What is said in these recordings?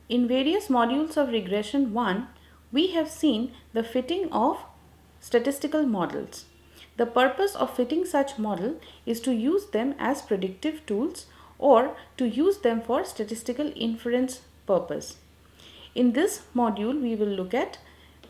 In various modules of regression 1, we have seen the fitting of statistical models. The purpose of fitting such model is to use them as predictive tools or to use them for statistical inference purpose. In this module, we will look at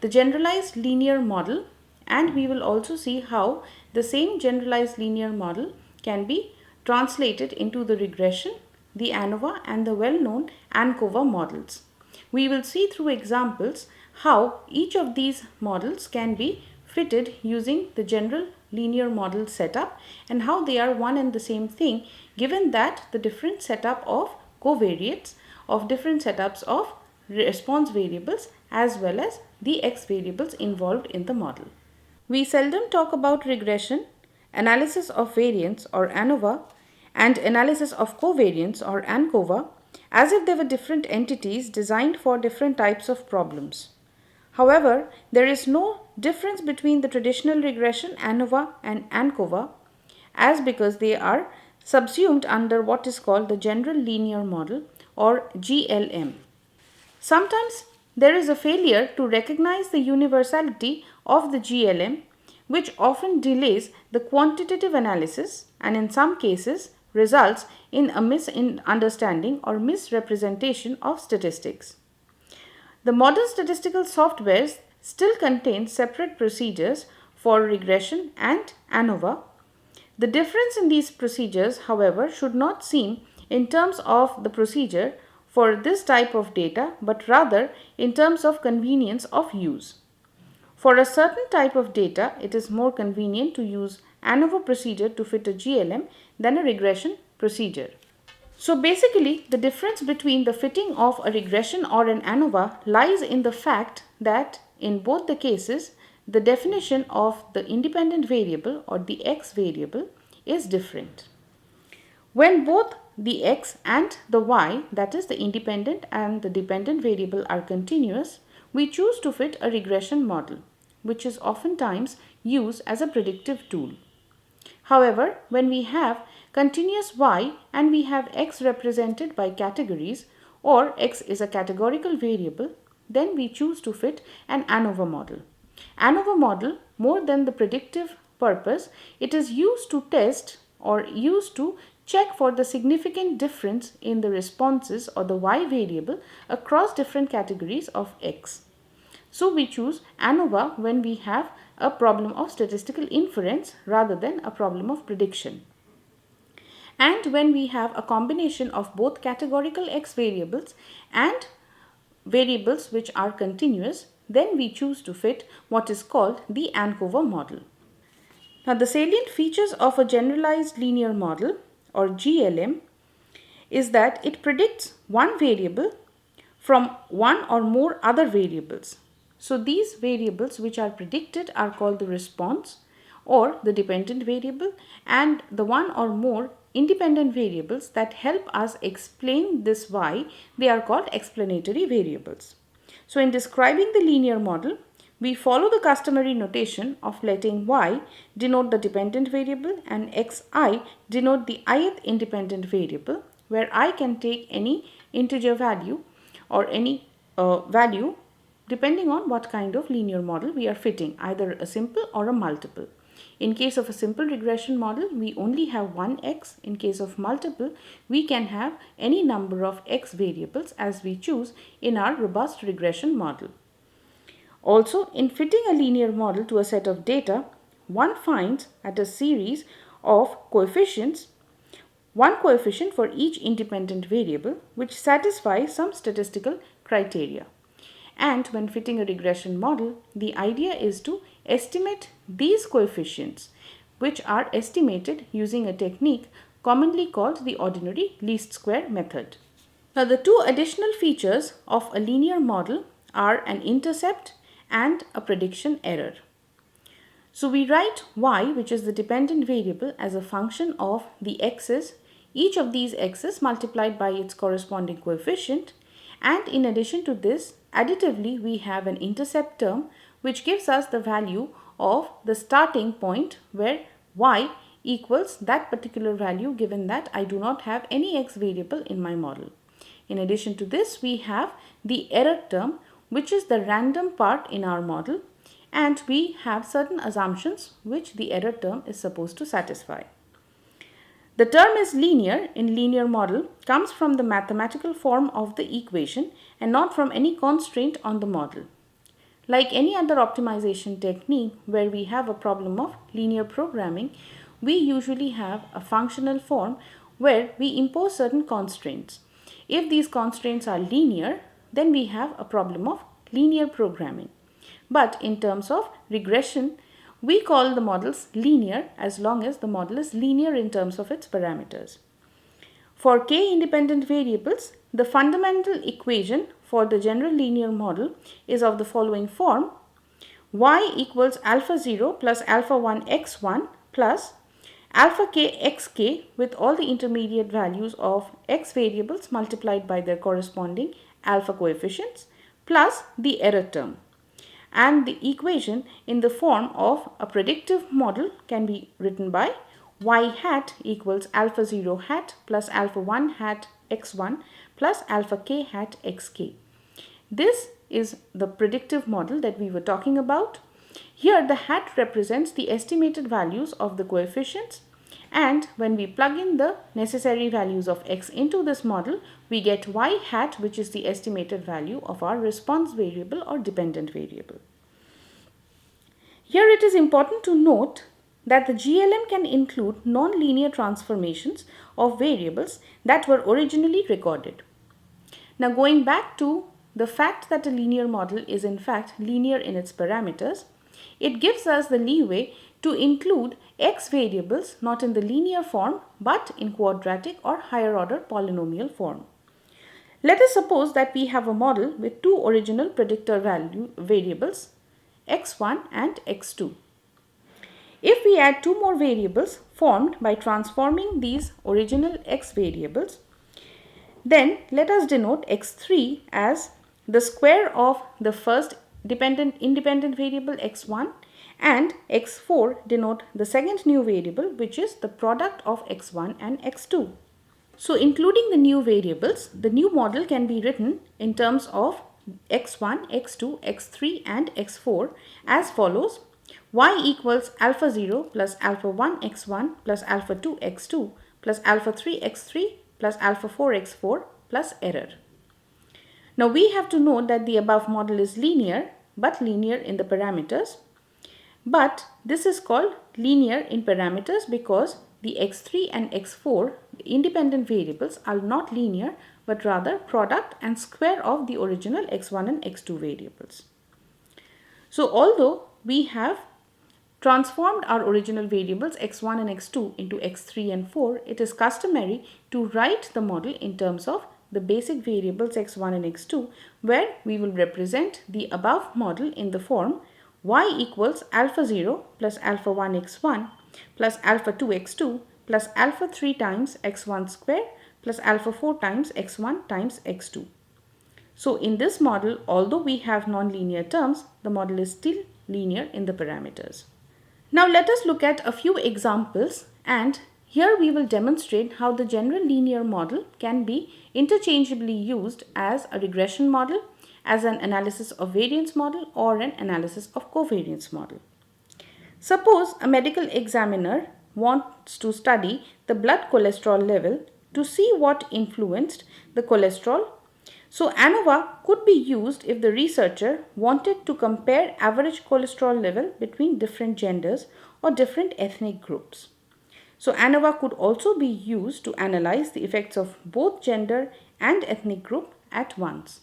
the generalized linear model, and we will also see how the same generalized linear model can be translated into the regression, the ANOVA and the well-known ANCOVA models. We will see through examples how each of these models can be fitted using the general linear model setup and how they are one and the same thing, given that the different setup of covariates of different setups of response variables as well as the x variables involved in the model. We seldom talk about regression, analysis of variance or ANOVA, and analysis of covariance or ANCOVA as if they were different entities designed for different types of problems. However, there is no difference between the traditional regression ANOVA and ANCOVA, as because they are subsumed under what is called the general linear model or GLM. Sometimes there is a failure to recognize the universality of the GLM, which often delays the quantitative analysis and in some cases results in a misunderstanding or misrepresentation of statistics. The modern statistical softwares still contain separate procedures for regression and ANOVA. The difference in these procedures, however, should not seem in terms of the procedure for this type of data, but rather in terms of convenience of use. For a certain type of data, it is more convenient to use ANOVA procedure to fit a GLM than a regression procedure. So basically, the difference between the fitting of a regression or an ANOVA lies in the fact that in both the cases, the definition of the independent variable or the x variable is different. When both the x and the y, that is the independent and the dependent variable, are continuous, we choose to fit a regression model, which is oftentimes used as a predictive tool. However, when we have continuous y and we have x represented by categories, or x is a categorical variable, then we choose to fit an ANOVA model. ANOVA model, more than the predictive purpose, it is used to test or used to check for the significant difference in the responses or the y variable across different categories of x. So we choose ANOVA when we have a problem of statistical inference rather than a problem of prediction. And when we have a combination of both categorical x variables and variables which are continuous, then we choose to fit what is called the ANCOVA model. Now, the salient features of a generalized linear model or GLM is that it predicts one variable from one or more other variables. So these variables which are predicted are called the response or the dependent variable, and the one or more independent variables that help us explain this y, they are called explanatory variables. So in describing the linear model, we follow the customary notation of letting y denote the dependent variable and xi denote the ith independent variable, where I can take any integer value or any value depending on what kind of linear model we are fitting, either a simple or a multiple. In case of a simple regression model, we only have one x. In case of multiple, we can have any number of x variables as we choose in our robust regression model. Also, in fitting a linear model to a set of data, one finds at a series of coefficients, one coefficient for each independent variable which satisfies some statistical criteria. And when fitting a regression model, the idea is to estimate these coefficients, which are estimated using a technique commonly called the ordinary least square method. Now, the two additional features of a linear model are an intercept and a prediction error. So we write y, which is the dependent variable, as a function of the x's, each of these x's multiplied by its corresponding coefficient, and in addition to this, additively we have an intercept term which gives us the value of the starting point where y equals that particular value, given that I do not have any x variable in my model. In addition to this, we have the error term, which is the random part in our model, and we have certain assumptions which the error term is supposed to satisfy. The term is linear in linear model comes from the mathematical form of the equation and not from any constraint on the model. Like any other optimization technique where we have a problem of linear programming, we usually have a functional form where we impose certain constraints. If these constraints are linear, then we have a problem of linear programming. But in terms of regression, we call the models linear as long as the model is linear in terms of its parameters. For k independent variables, the fundamental equation for the general linear model is of the following form: y equals alpha 0 plus alpha 1 x1 plus alpha k xk with all the intermediate values of x variables multiplied by their corresponding alpha coefficients plus the error term. And the equation in the form of a predictive model can be written by y hat equals alpha 0 hat plus alpha 1 hat x1 plus alpha k hat xk. This is the predictive model that we were talking about. Here the hat represents the estimated values of the coefficients, and when we plug in the necessary values of x into this model, we get y hat, which is the estimated value of our response variable or dependent variable. Here it is important to note that the GLM can include non-linear transformations of variables that were originally recorded. Now going back to the fact that a linear model is in fact linear in its parameters, it gives us the leeway to include x variables not in the linear form but in quadratic or higher order polynomial form. Let us suppose that we have a model with two original predictor value variables x1 and x2. If we add two more variables formed by transforming these original x variables, then let us denote x3 as the square of the first independent variable x1, and x4 denote the second new variable, which is the product of x1 and x2. So including the new variables, the new model can be written in terms of x1, x2, x3 and x4 as follows: y equals alpha 0 plus alpha 1 x1 plus alpha 2 x2 plus alpha 3 x3 plus alpha 4 x4 plus error. Now we have to note that the above model is linear, but linear in the parameters. But this is called linear in parameters because the x3 and x4 independent variables are not linear but rather product and square of the original x1 and x2 variables. So although we have transformed our original variables x1 and x2 into x3 and 4, it is customary to write the model in terms of the basic variables x1 and x2, where we will represent the above model in the form y equals alpha 0 plus alpha 1 x1 plus alpha 2 x2 plus alpha 3 times x1 square plus alpha 4 times x1 times x2. So in this model, although we have nonlinear terms, the model is still linear in the parameters. Now let us look at a few examples, and here we will demonstrate how the general linear model can be interchangeably used as a regression model, as an analysis of variance model, or an analysis of covariance model. Suppose a medical examiner wants to study the blood cholesterol level to see what influenced the cholesterol. So ANOVA could be used if the researcher wanted to compare average cholesterol level between different genders or different ethnic groups. So ANOVA could also be used to analyze the effects of both gender and ethnic group at once.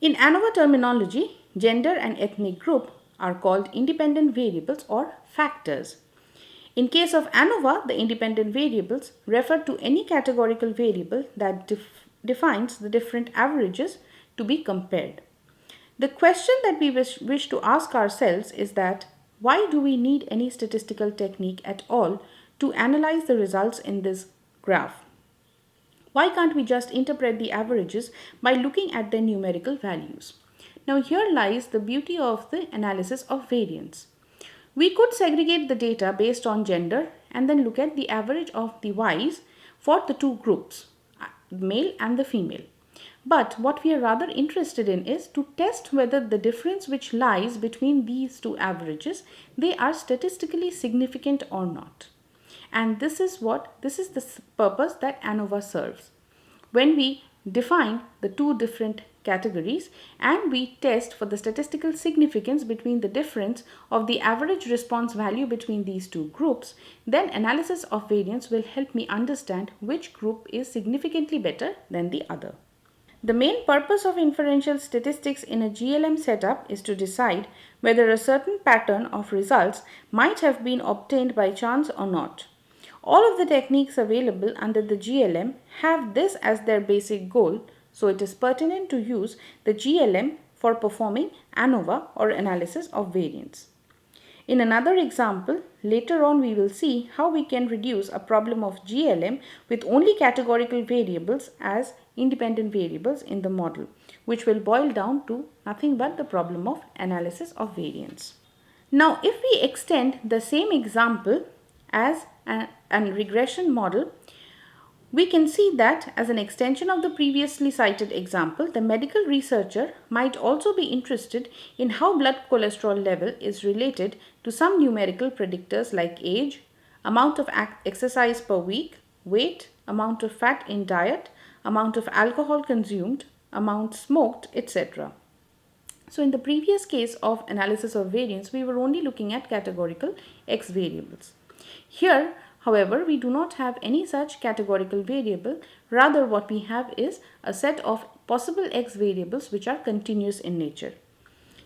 In ANOVA terminology, gender and ethnic group are called independent variables or factors. In case of ANOVA, the independent variables refer to any categorical variable that defines the different averages to be compared. The question that we wish to ask ourselves is that why do we need any statistical technique at all to analyze the results in this graph? Why can't we just interpret the averages by looking at their numerical values? Now here lies the beauty of the analysis of variance. We could segregate the data based on gender and then look at the average of the y's for the two groups, the male and the female. But what we are rather interested in is to test whether the difference which lies between these two averages, they are statistically significant or not. And this is the purpose that ANOVA serves. When we define the two different categories and we test for the statistical significance between the difference of the average response value between these two groups, then analysis of variance will help me understand which group is significantly better than the other. The main purpose of inferential statistics in a GLM setup is to decide whether a certain pattern of results might have been obtained by chance or not. All of the techniques available under the GLM have this as their basic goal, so it is pertinent to use the GLM for performing ANOVA or analysis of variance. In another example, later on we will see how we can reduce a problem of GLM with only categorical variables as independent variables in the model, which will boil down to nothing but the problem of analysis of variance. Now, if we extend the same example as a regression model, we can see that as an extension of the previously cited example, the medical researcher might also be interested in how blood cholesterol level is related to some numerical predictors like age, amount of exercise per week, weight, amount of fat in diet, amount of alcohol consumed, amount smoked, etc. So in the previous case of analysis of variance, we were only looking at categorical X variables. Here, however, we do not have any such categorical variable. Rather, what we have is a set of possible X variables which are continuous in nature.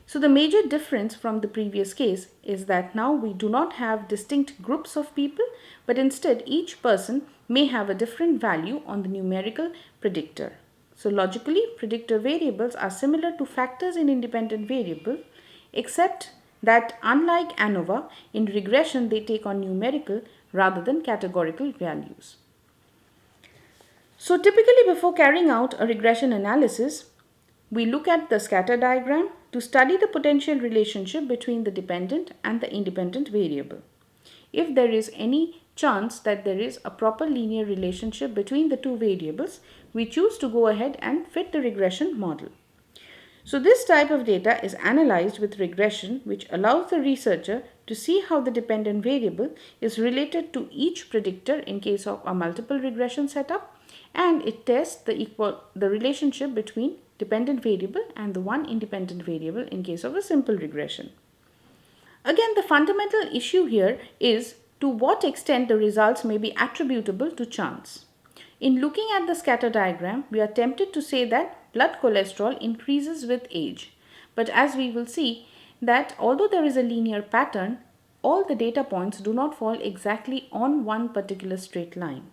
So the major difference from the previous case is that now we do not have distinct groups of people, but instead each person may have a different value on the numerical predictor. So logically, predictor variables are similar to factors in independent variable, except that unlike ANOVA, in regression they take on numerical rather than categorical values. So typically before carrying out a regression analysis, we look at the scatter diagram to study the potential relationship between the dependent and the independent variable. If there is any chance that there is a proper linear relationship between the two variables, we choose to go ahead and fit the regression model. So this type of data is analyzed with regression, which allows the researcher to see how the dependent variable is related to each predictor in case of a multiple regression setup, and it tests the relationship between dependent variable and the one independent variable in case of a simple regression. Again, the fundamental issue here is to what extent the results may be attributable to chance. In looking at the scatter diagram, we are tempted to say that blood cholesterol increases with age. But as we will see that although there is a linear pattern, all the data points do not fall exactly on one particular straight line.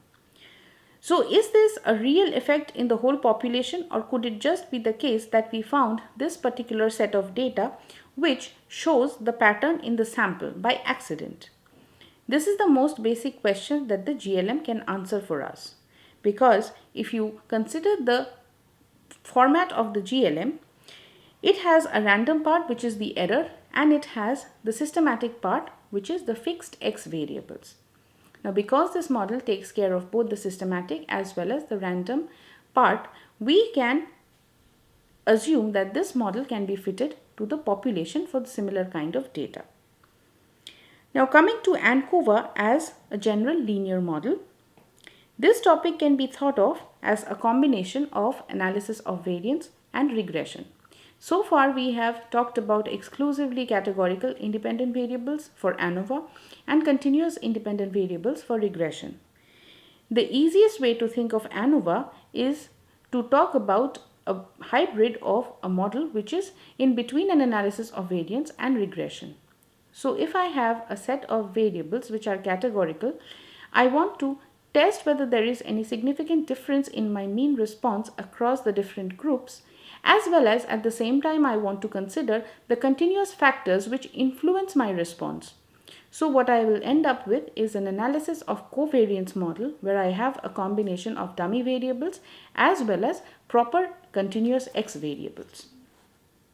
So is this a real effect in the whole population, or could it just be the case that we found this particular set of data which shows the pattern in the sample by accident? This is the most basic question that the GLM can answer for us. Because if you consider the format of the GLM, it has a random part which is the error, and it has the systematic part which is the fixed X variables. Now because this model takes care of both the systematic as well as the random part, we can assume that this model can be fitted to the population for the similar kind of data. Now coming to ANCOVA as a general linear model, this topic can be thought of as a combination of analysis of variance and regression. So far we have talked about exclusively categorical independent variables for ANOVA and continuous independent variables for regression. The easiest way to think of ANOVA is to talk about a hybrid of a model which is in between an analysis of variance and regression. So if I have a set of variables which are categorical, I want to test whether there is any significant difference in my mean response across the different groups, as well as at the same time I want to consider the continuous factors which influence my response. So what I will end up with is an analysis of covariance model where I have a combination of dummy variables as well as proper continuous X variables.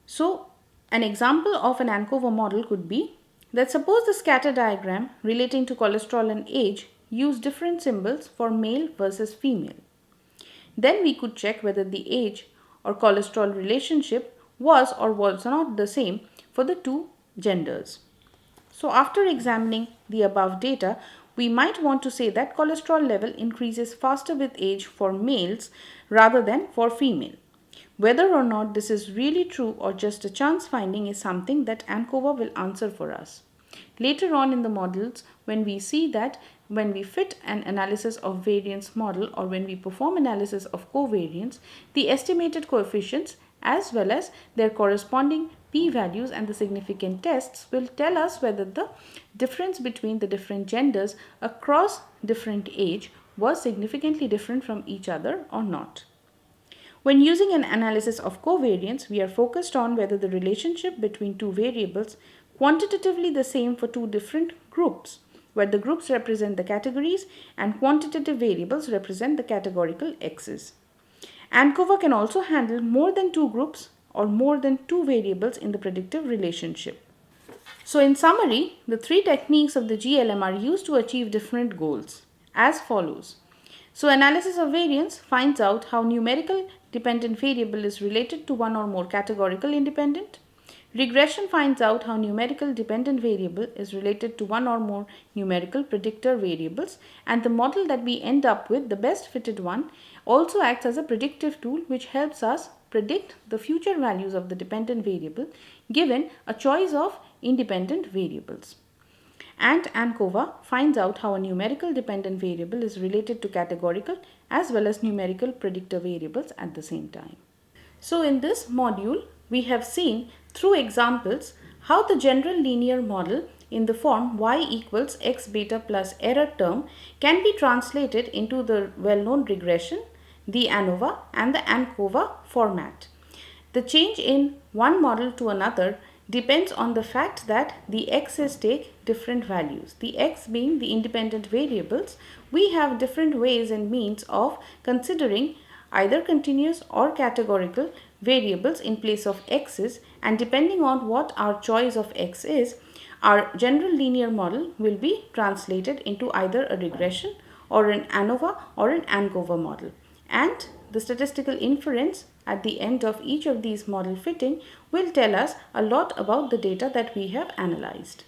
So an example of an ANCOVA model could be that suppose the scatter diagram relating to cholesterol and age use different symbols for male versus female. Then we could check whether the age or cholesterol relationship was or was not the same for the two genders. So after examining the above data, we might want to say that cholesterol level increases faster with age for males rather than for female. Whether or not this is really true or just a chance finding is something that ANCOVA will answer for us. Later on in the models, when we see that when we fit an analysis of variance model or when we perform analysis of covariance, the estimated coefficients as well as their corresponding p-values and the significant tests will tell us whether the difference between the different genders across different age was significantly different from each other or not. When using an analysis of covariance, we are focused on whether the relationship between two variables quantitatively the same for two different groups, where the groups represent the categories and quantitative variables represent the categorical x's. ANCOVA can also handle more than two groups or more than two variables in the predictive relationship. So in summary, the three techniques of the GLM are used to achieve different goals as follows. So analysis of variance finds out how numerical dependent variable is related to one or more categorical independent. Regression finds out how numerical dependent variable is related to one or more numerical predictor variables, and the model that we end up with, the best fitted one, also acts as a predictive tool which helps us predict the future values of the dependent variable given a choice of independent variables. And ANCOVA finds out how a numerical dependent variable is related to categorical as well as numerical predictor variables at the same time. So in this module, we have seen through examples how the general linear model in the form y equals x beta plus error term can be translated into the well-known regression, the ANOVA and the ANCOVA format. The change in one model to another depends on the fact that the x's take different values. The x being the independent variables, we have different ways and means of considering either continuous or categorical variables in place of x's, and depending on what our choice of x is, our general linear model will be translated into either a regression or an ANOVA or an ANCOVA model. And the statistical inference at the end of each of these model fitting will tell us a lot about the data that we have analyzed.